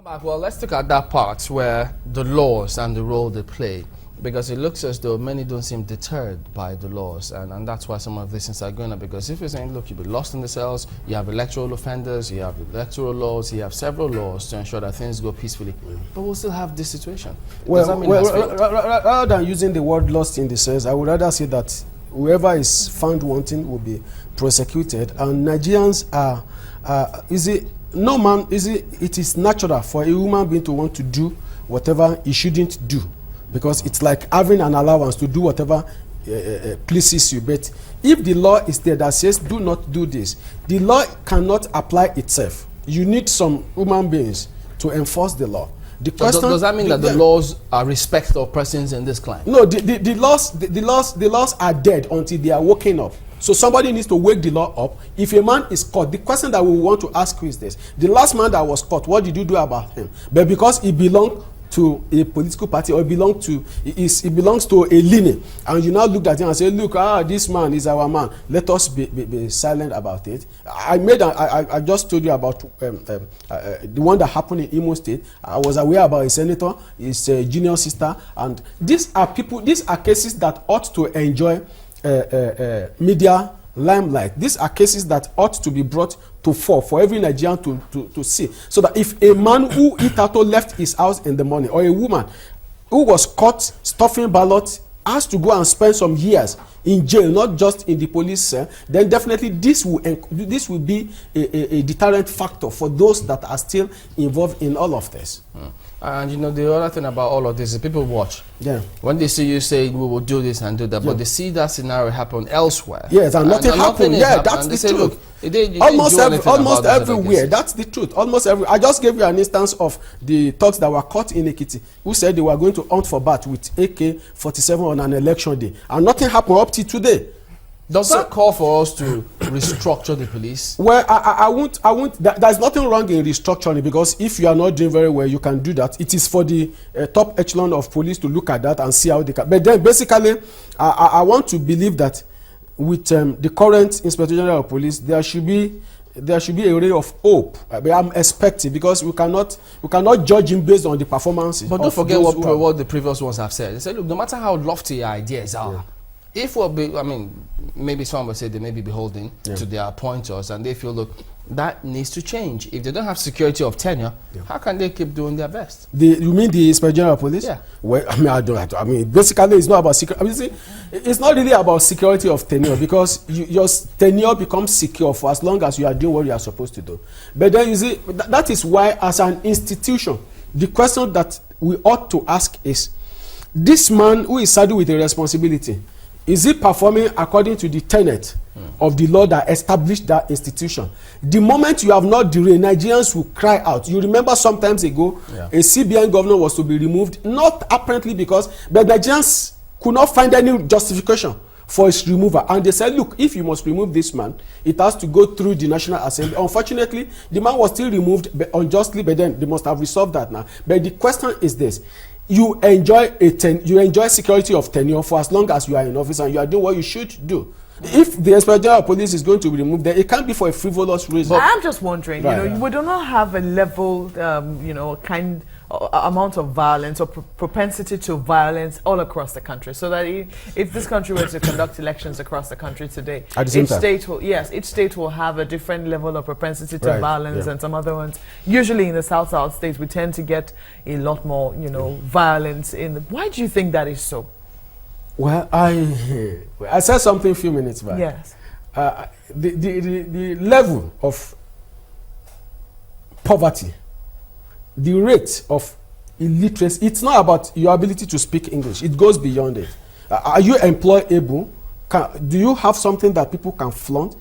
Well, let's look at that part where the laws and the role they play, because it looks as though many don't seem deterred by the laws, and that's why some of these things are going on. Because if you're saying, look, you'll be lost in the cells, you have electoral offenders, you have electoral laws, you have several laws to ensure that things go peacefully, but we'll still have this situation. Well, rather than using the word lost in the cells, I would rather say that whoever is found wanting will be prosecuted, and Nigerians are, it is natural for a human being to want to do whatever he shouldn't do, because it's like having an allowance to do whatever pleases you. But if the law is there that says do not do this, the law cannot apply itself. You need some human beings to enforce the law. The question, does that mean that the laws are respect of persons in this climate? No, the laws are dead until they are woken up. So somebody needs to wake the law up. If a man is caught, the question that we want to ask you is this: the last man that was caught, what did you do about him? But because he belonged to a political party, or he belongs to a lineage, and you now look at him and say, look, this man is our man, let us be silent about it. I just told you about the one that happened in Imo State. I was aware about a senator, his junior sister, and these are cases that ought to enjoy media limelight. These are cases that ought to be brought to fore for every Nigerian to see, so that if a man who left his house in the morning, or a woman who was caught stuffing ballots has to go and spend some years in jail, not just in the police cell, then definitely this will be a deterrent factor for those that are still involved in all of this. And you know, the other thing about all of this is people watch. Yeah. When they see you say we will do this and do that, but they see that scenario happen elsewhere. Yes, and nothing happened. Yeah, that's the truth. Almost everywhere. That's the truth. Almost every. I just gave you an instance of the thugs that were caught in Ekiti, who said they were going to hunt for bat with AK-47 on an election day, and nothing happened up to today. Does that call for us to restructure the police? Well, I won't. There's nothing wrong in restructuring, because if you are not doing very well, you can do that. It is for the top echelon of police to look at that and see how they can. But then, basically, I want to believe that with the current Inspector General of Police, there should be a ray of hope. I'm expecting, because we cannot judge him based on the performances. But don't forget what the previous ones have said. They said, look, no matter how lofty your ideas are, if maybe some will say they may be beholden to their appointers, and they feel, look, that needs to change. If they don't have security of tenure, how can they keep doing their best? You mean the Inspector General of Police? Yeah. Well, basically, it's not about security. It's not really about security of tenure, because your tenure becomes secure for as long as you are doing what you are supposed to do. But then, you see, that is why, as an institution, the question that we ought to ask is, this man who is saddled with a responsibility, is he performing according to the tenet of the law that established that institution? The moment you have not derailed, Nigerians will cry out. You remember some times ago, a CBN governor was to be removed, not apparently but Nigerians could not find any justification for his removal. And they said, look, if you must remove this man, it has to go through the National Assembly. Unfortunately, the man was still removed unjustly, but then they must have resolved that now. But the question is this: you enjoy security of tenure for as long as you are in office and you are doing what you should do. If the Inspector General of Police is going to be removed, then it can't be for a frivolous reason. I'm just wondering, we do not have a level, amount of violence or propensity to violence all across the country, so that if this country were to conduct elections across the country today, each state will have a different level of propensity to violence, and some other ones. Usually in the South states, we tend to get a lot more, violence why do you think that is so? Well, I said something a few minutes back. Yes. The level of poverty, the rate of illiteracy, it's not about your ability to speak English. It goes beyond it. Are you employable? Do you have something that people can flaunt?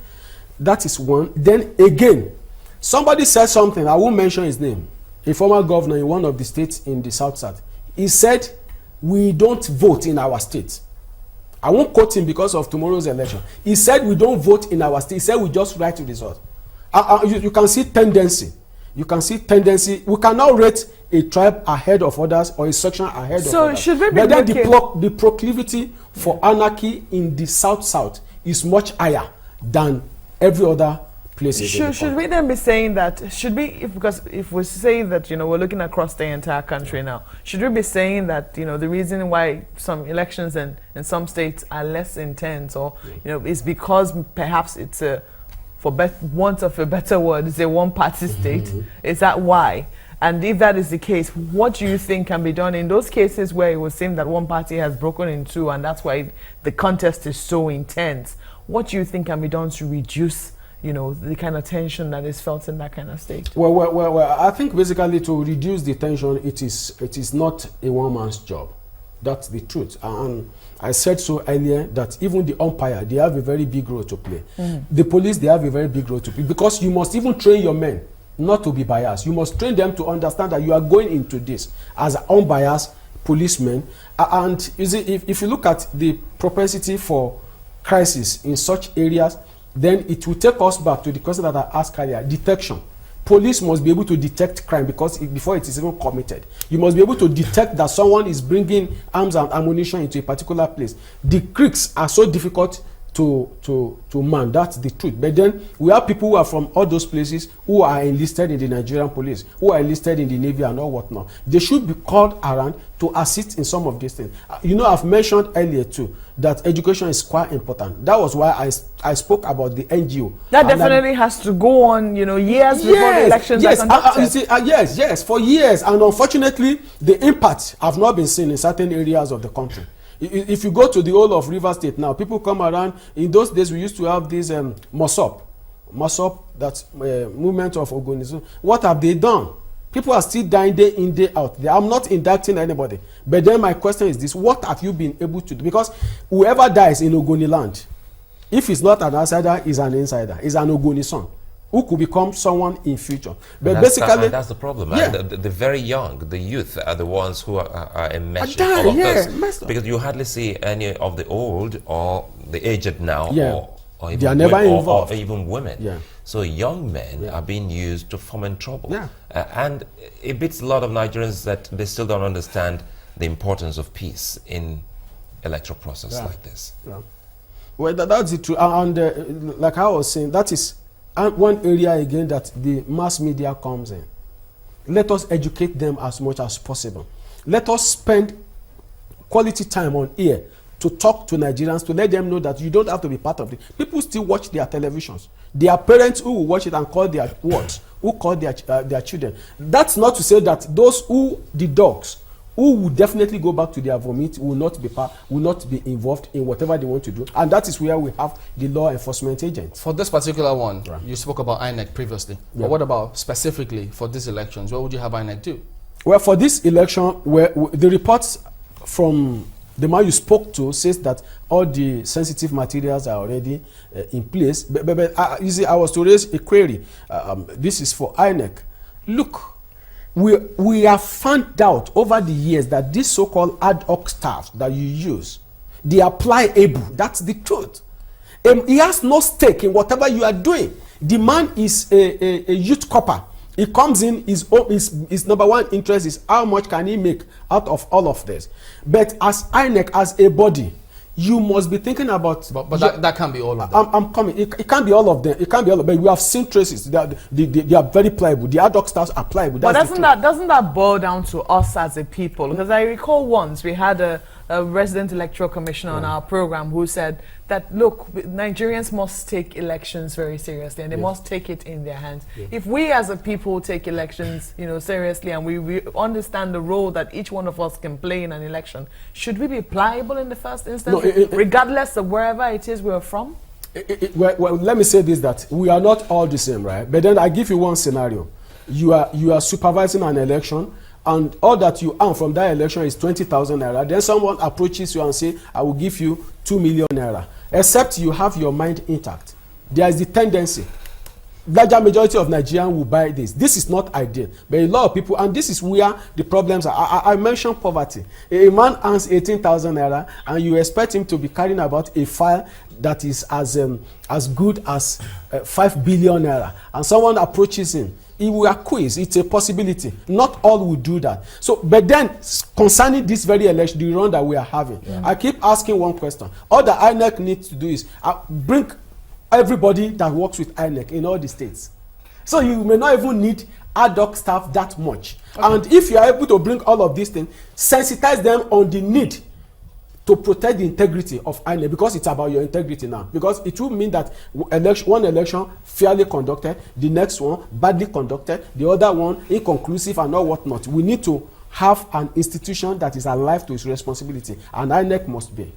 That is one. Then again, somebody said something, I won't mention his name, a former governor in one of the states in the South. He said, we don't vote in our state. I won't quote him because of tomorrow's election. He said we don't vote in our state. He said we just write the result. You can see tendency. You can see tendency. We cannot rate a tribe ahead of others or a section ahead of others. Should we be but then the proclivity for anarchy in the South is much higher than every other places. Should we then be saying that, because if we say that, we're looking across the entire country now, should we be saying that, the reason why some elections in some states are less intense, or, is because perhaps it's for want of a better word, it's a one-party state? Is that why? And if that is the case, what do you think can be done in those cases where it would seem that one party has broken in two and that's why the contest is so intense? What do you think can be done to reduce, the kind of tension that is felt in that kind of state? Well, I think basically to reduce the tension, it is not a one-man's job. That's the truth. And I said so earlier that even the umpire, they have a very big role to play. The police, they have a very big role to play, because you must even train your men not to be biased. You must train them to understand that you are going into this as unbiased policemen. And you see, if you look at the propensity for crisis in such areas, then it will take us back to the question that I asked earlier: detection. Police must be able to detect crime before it is even committed. You must be able to detect that someone is bringing arms and ammunition into a particular place. The creeks are so difficult to man. That's the truth. But then we have people who are from all those places who are enlisted in the Nigerian police, who are enlisted in the Navy and all whatnot. They should be called around to assist in some of these things. I've mentioned earlier too that education is quite important. That was why I spoke about the NGO. That definitely has to go on, years before the elections are conducted. Yes, for years. And unfortunately, the impact have not been seen in certain areas of the country. If you go to the whole of River State now, people come around. In those days, we used to have this MOSOP, that's movement of organism. What have they done? People are still dying day in, day out. I'm not indicting anybody. But then my question is this: what have you been able to do? Because whoever dies in Ogoni land, if he's not an outsider, he's an insider. He's an Ogoni son who could become someone in future. But basically, that's the problem. Yeah. The very young, the youth, are the ones who are enmeshed in all of this. Because you hardly see any of the old or the aged now, or even they are never involved, or even women. Yeah. So young men are being used to foment trouble. Yeah. And it beats a lot of Nigerians that they still don't understand the importance of peace in electoral process like this. Yeah. Well, that's the truth. And like I was saying, that is one area again that the mass media comes in. Let us educate them as much as possible. Let us spend quality time on air to talk to Nigerians, to let them know that you don't have to be part of it. People still watch their televisions. There are parents who will watch it and call their who call their children. That's not to say that the dogs who will definitely go back to their vomit will not be involved in whatever they want to do, and that is where we have the law enforcement agents. For this particular one, you spoke about INEC previously, but what about specifically for these elections? What would you have INEC do? Well, for this election, the reports from the man you spoke to says that all the sensitive materials are already in place. But you see, I was to raise a query. This is for INEC. Look, we have found out over the years that this so-called ad hoc staff that you use, they apply able. That's the truth. He has no stake in whatever you are doing. The man is a youth copper. He comes in, his number one interest is how much can he make out of all of this. But as INEC, as a body, you must be thinking about... But that can't be all of them. I'm coming. It can't be all of them. It can't be all of them. But we have seen traces. They are very pliable. The ad hoc staffs are pliable. But doesn't that boil down to us as a people? Because I recall once we had a resident electoral commissioner on our program who said that, look, Nigerians must take elections very seriously, and they must take it in their hands. If we as a people take elections, seriously, and we understand the role that each one of us can play in an election, should we be pliable in the first instance, regardless of wherever it is we're from? Well, let me say this, that we are not all the same, right? But then I give you one scenario. You are supervising an election, and all that you earn from that election is 20,000 naira. Then someone approaches you and say, I will give you 2 million naira. Except you have your mind intact. There is the tendency. Larger majority of Nigerians will buy this. This is not ideal. But a lot of people, and this is where the problems are. I mentioned poverty. A man earns 18,000 naira, and you expect him to be carrying about a file that is as good as 5 billion naira. And someone approaches him. He will acquiesce. It's a possibility. Not all will do that. So, but then concerning this very election, the run that we are having, I keep asking one question. All that INEC needs to do is bring everybody that works with INEC in all the states. So you may not even need ad hoc staff that much. Okay. And if you are able to bring all of these things, sensitize them on the need to protect the integrity of INEC, because it's about your integrity now. Because it will mean that one election fairly conducted, the next one badly conducted, the other one inconclusive and all whatnot. We need to have an institution that is alive to its responsibility, and INEC must be.